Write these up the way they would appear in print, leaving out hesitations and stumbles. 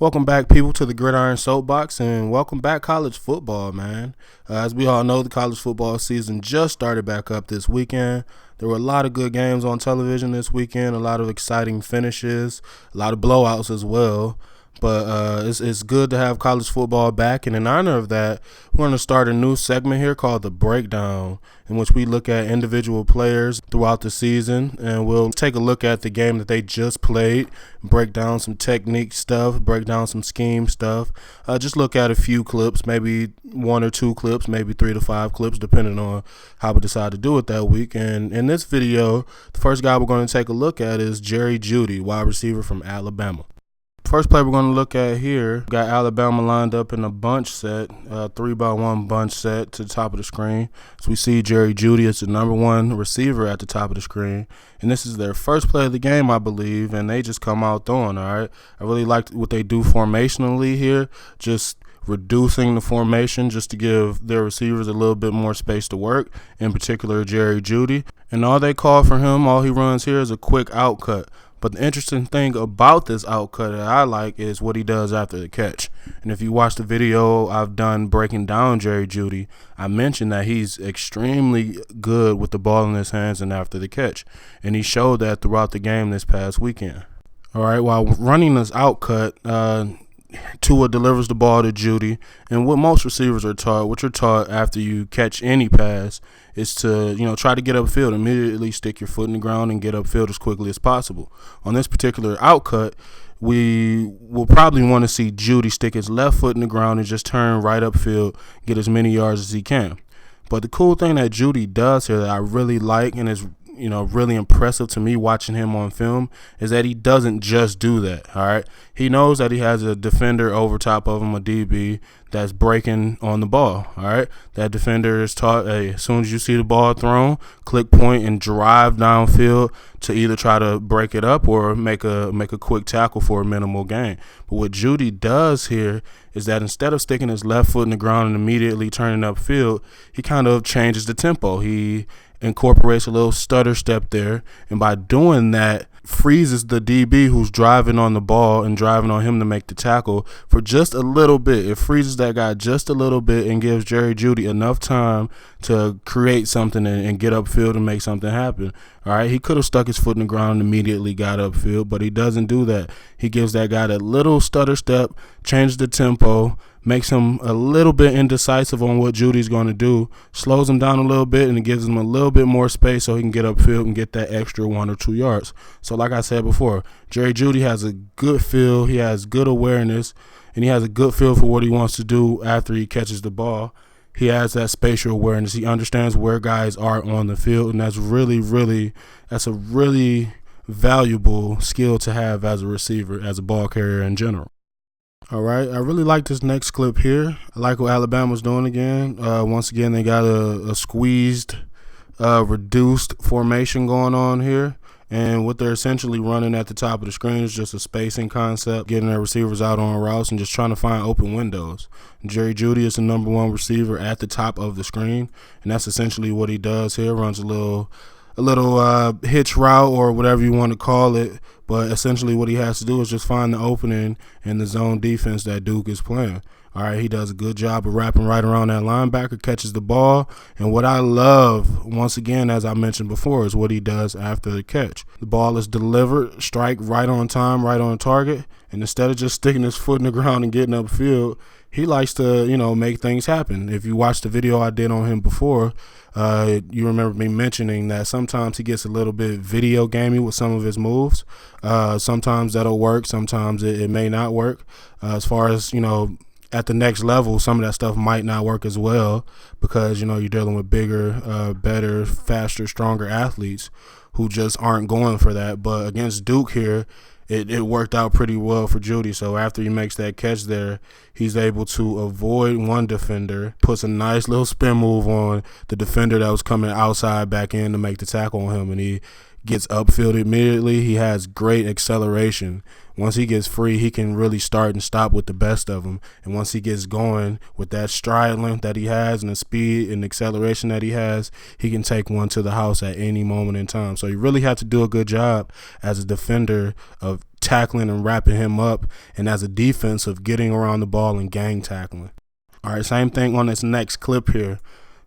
Welcome back, people, to the Gridiron Soapbox, and welcome back, college football, man. As we all know, the college football season just started back up this weekend. There were a lot of good games on television this weekend, a lot of exciting finishes, a lot of blowouts as well. But it's good to have college football back, and in honor of that, we're going to start a new segment here called The Breakdown, in which we look at individual players throughout the season, and we'll take a look at the game that they just played, break down some technique stuff, break down some scheme stuff, just look at a few clips, maybe 1 or 2 clips, maybe 3 to 5 clips, depending on how we decide to do it that week. And in this video, the first guy we're going to take a look at is Jeudy, wide receiver from Alabama. First play we're going to look at here, got Alabama lined up in a bunch set, 3-by-1 bunch set to the top of the screen. So we see Jeudy is the #1 receiver at the top of the screen. And this is their first play of the game, I believe, and they just come out throwing, all right? I really like what they do formationally here, just reducing the formation just to give their receivers a little bit more space to work, in particular Jeudy. And all they call for him, all he runs here is a quick out cut. But the interesting thing about this outcut that I like is what he does after the catch. And if you watch the video I've done breaking down Jeudy, I mentioned that he's extremely good with the ball in his hands and after the catch. And he showed that throughout the game this past weekend. All right, while running this outcut, Tua delivers the ball to Jeudy, and what most receivers are taught, what you're taught after you catch any pass, is to try to get upfield, immediately stick your foot in the ground and get upfield as quickly as possible. On this particular outcut, we will probably want to see Jeudy stick his left foot in the ground and just turn right upfield, get as many yards as he can. But the cool thing that Jeudy does here that I really like and is really impressive to me watching him on film is that he doesn't just do that, all right? He knows that he has a defender over top of him, a DB, that's breaking on the ball, all right? That defender is taught, hey, as soon as you see the ball thrown, click point and drive downfield to either try to break it up or make a quick tackle for a minimal gain. But what Jeudy does here is that instead of sticking his left foot in the ground and immediately turning upfield, he kind of changes the tempo. He incorporates a little stutter step there, and by doing that, freezes the DB who's driving on the ball and driving on him to make the tackle for just a little bit. It freezes that guy just a little bit and gives Jeudy enough time to create something and get upfield and make something happen. All right, he could have stuck his foot in the ground and immediately got upfield, but he doesn't do that. He gives that guy that little stutter step, changes the tempo, makes him a little bit indecisive on what Jeudy's going to do, slows him down a little bit, and it gives him a little bit more space so he can get upfield and get that extra 1 or 2 yards. So like I said before, Jeudy has a good feel, he has good awareness, and he has a good feel for what he wants to do after he catches the ball. He has that spatial awareness. He understands where guys are on the field, and that's a really valuable skill to have as a receiver, as a ball carrier in general. All right, I really like this next clip here. I like what Alabama's doing again. Once again, they got a squeezed, reduced formation going on here. And what they're essentially running at the top of the screen is just a spacing concept, getting their receivers out on routes and just trying to find open windows. Jeudy is the #1 receiver at the top of the screen, and that's essentially what he does here. Runs a little hitch route or whatever you want to call it, but essentially what he has to do is just find the opening in the zone defense that Duke is playing. All right, he does a good job of wrapping right around that linebacker, catches the ball, and what I love, once again, as I mentioned before, is what he does after the catch. The ball is delivered, strike right on time, right on target, and instead of just sticking his foot in the ground and getting upfield, he likes to, make things happen. If you watched the video I did on him before, you remember me mentioning that sometimes he gets a little bit video gamey with some of his moves. Sometimes that'll work, sometimes it may not work. As far as, at the next level, some of that stuff might not work as well because, you're dealing with bigger, better, faster, stronger athletes who just aren't going for that. But against Duke here, it worked out pretty well for Jeudy. So after he makes that catch there, he's able to avoid one defender, puts a nice little spin move on the defender that was coming outside back in to make the tackle on him, and he gets upfield immediately. He has great acceleration. Once he gets free, he can really start and stop with the best of them. And once he gets going with that stride length that he has and the speed and acceleration that he has, he can take one to the house at any moment in time. So you really have to do a good job as a defender of tackling and wrapping him up, and as a defense of getting around the ball and gang tackling. All right, same thing on this next clip here.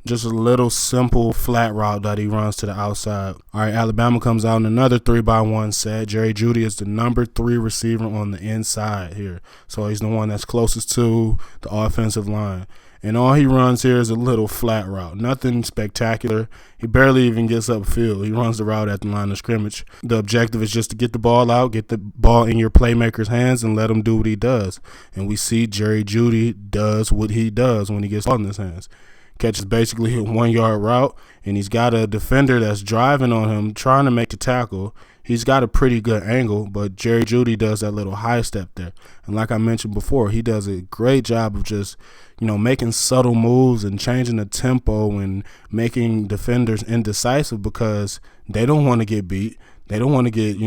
Just a little simple flat route that he runs to the outside. All right, Alabama comes out in another 3-by-1 set. Jeudy is the number 3 receiver on the inside here. So he's the one that's closest to the offensive line. And all he runs here is a little flat route. Nothing spectacular. He barely even gets upfield. He runs the route at the line of scrimmage. The objective is just to get the ball out, get the ball in your playmaker's hands, and let him do what he does. And we see Jeudy does what he does when he gets the ball in his hands. Catches basically a 1-yard route, and he's got a defender that's driving on him, trying to make a tackle. He's got a pretty good angle, but Jeudy does that little high step there. And like I mentioned before, he does a great job of just, making subtle moves and changing the tempo and making defenders indecisive because they don't want to get beat. They don't want to get,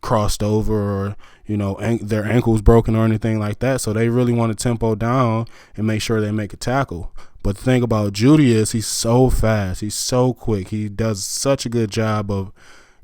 crossed over or, their ankles broken or anything like that. So they really want to tempo down and make sure they make a tackle. But the thing about Jeudy is he's so fast. He's so quick. He does such a good job of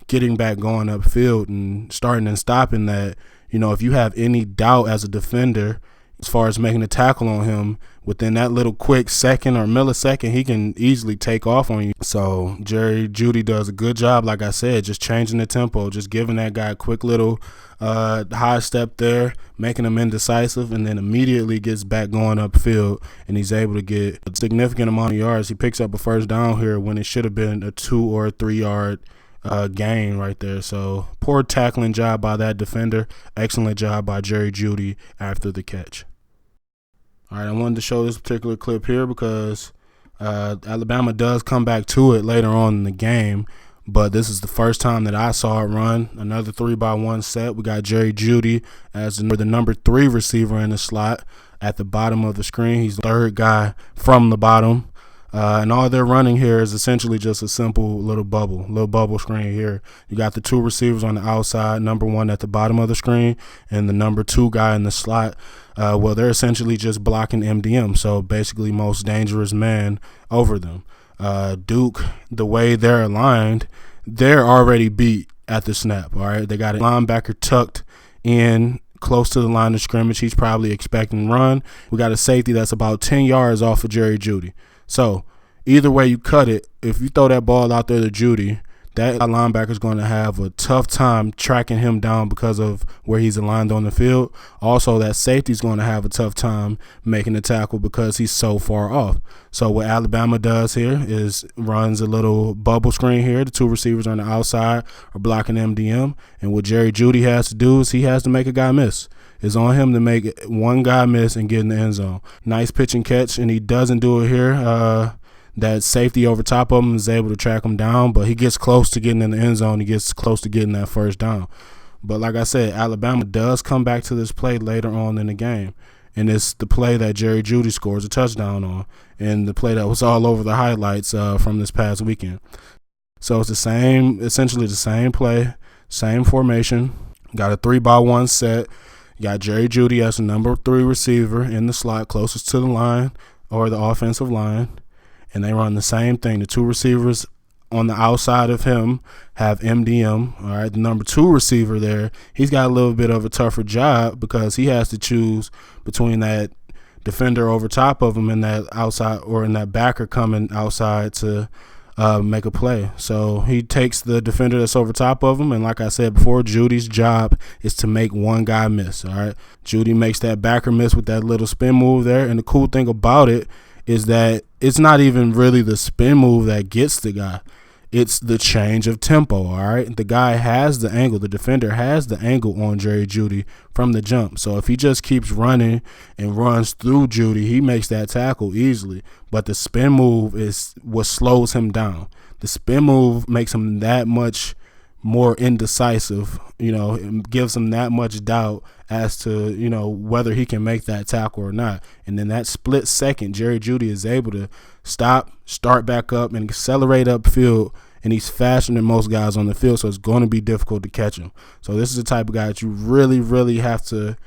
getting back going upfield and starting and stopping that, if you have any doubt as a defender as far as making a tackle on him, within that little quick second or millisecond, he can easily take off on you. So Jeudy does a good job, like I said, just changing the tempo, just giving that guy a quick little high step there, making him indecisive, and then immediately gets back going upfield, and he's able to get a significant amount of yards. He picks up a first down here when it should have been a 2 or 3 yard gain right there. So poor tackling job by that defender. Excellent job by Jeudy after the catch. All right, I wanted to show this particular clip here because Alabama does come back to it later on in the game, but this is the first time that I saw it run. Another 3-by-1 set. We got Jeudy as the number 3 receiver in the slot at the bottom of the screen. He's the third guy from the bottom. And all they're running here is essentially just a simple little bubble screen here. You got the 2 receivers on the outside, number 1 at the bottom of the screen, and the number 2 guy in the slot. Well, they're essentially just blocking MDM, so basically most dangerous man over them. Duke, the way they're aligned, they're already beat at the snap, all right? They got a linebacker tucked in close to the line of scrimmage. He's probably expecting run. We got a safety that's about 10 yards off of Jeudy. So either way you cut it, if you throw that ball out there to Jeudy, that linebacker is going to have a tough time tracking him down because of where he's aligned on the field. Also, that safety is going to have a tough time making the tackle because he's so far off. So what Alabama does here is runs a little bubble screen here. The 2 receivers on the outside are blocking MDM. And what Jeudy has to do is he has to make a guy miss. It's on him to make one guy miss and get in the end zone. Nice pitch and catch, and he doesn't do it here. That safety over top of him is able to track him down, but he gets close to getting in the end zone. He gets close to getting that first down. But like I said, Alabama does come back to this play later on in the game, and it's the play that Jeudy scores a touchdown on, and the play that was all over the highlights from this past weekend. So it's essentially the same play, same formation. Got a 3-by-1 set. You got Jeudy as the number 3 receiver in the slot closest to the line or the offensive line. And they run the same thing. The 2 receivers on the outside of him have MDM. All right, the number 2 receiver there, he's got a little bit of a tougher job because he has to choose between that defender over top of him and that outside or in that backer coming outside to make a play. So he takes the defender that's over top of him, and like I said before, Jeudy's job is to make one guy miss. All right, Jeudy makes that backer miss with that little spin move there, and the cool thing about it is that it's not even really the spin move that gets the guy. It's the change of tempo, all right? The guy has the angle. The defender has the angle on Jeudy from the jump. So if he just keeps running and runs through Jeudy, he makes that tackle easily. But the spin move is what slows him down. The spin move makes him that much more indecisive, it gives him that much doubt as to, whether he can make that tackle or not. And then that split second, Jeudy is able to start back up and accelerate upfield and he's faster than most guys on the field, so it's going to be difficult to catch him. So this is the type of guy that you really, really have to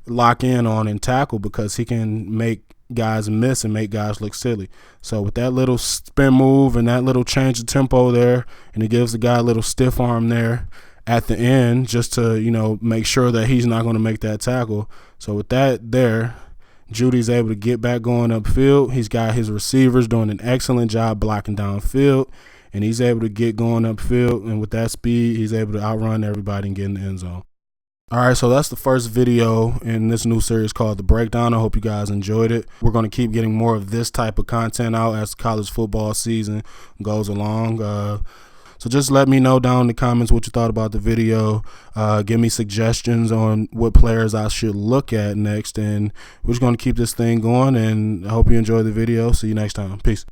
lock in on and tackle, because he can make guys miss and make guys look silly. So with that little spin move and that little change of tempo there, and it gives the guy a little stiff arm there at the end, just to, you know, make sure that he's not going to make that tackle. So with that there, Jeudy's able to get back going upfield. He's got his receivers doing an excellent job blocking downfield, and he's able to get going upfield, and with that speed, he's able to outrun everybody and get in the end zone. All right, so that's the first video in this new series called The Breakdown. I hope you guys enjoyed it. We're going to keep getting more of this type of content out as college football season goes along. So just let me know down in the comments what you thought about the video. Give me suggestions on what players I should look at next. And we're just going to keep this thing going, and I hope you enjoy the video. See you next time. Peace.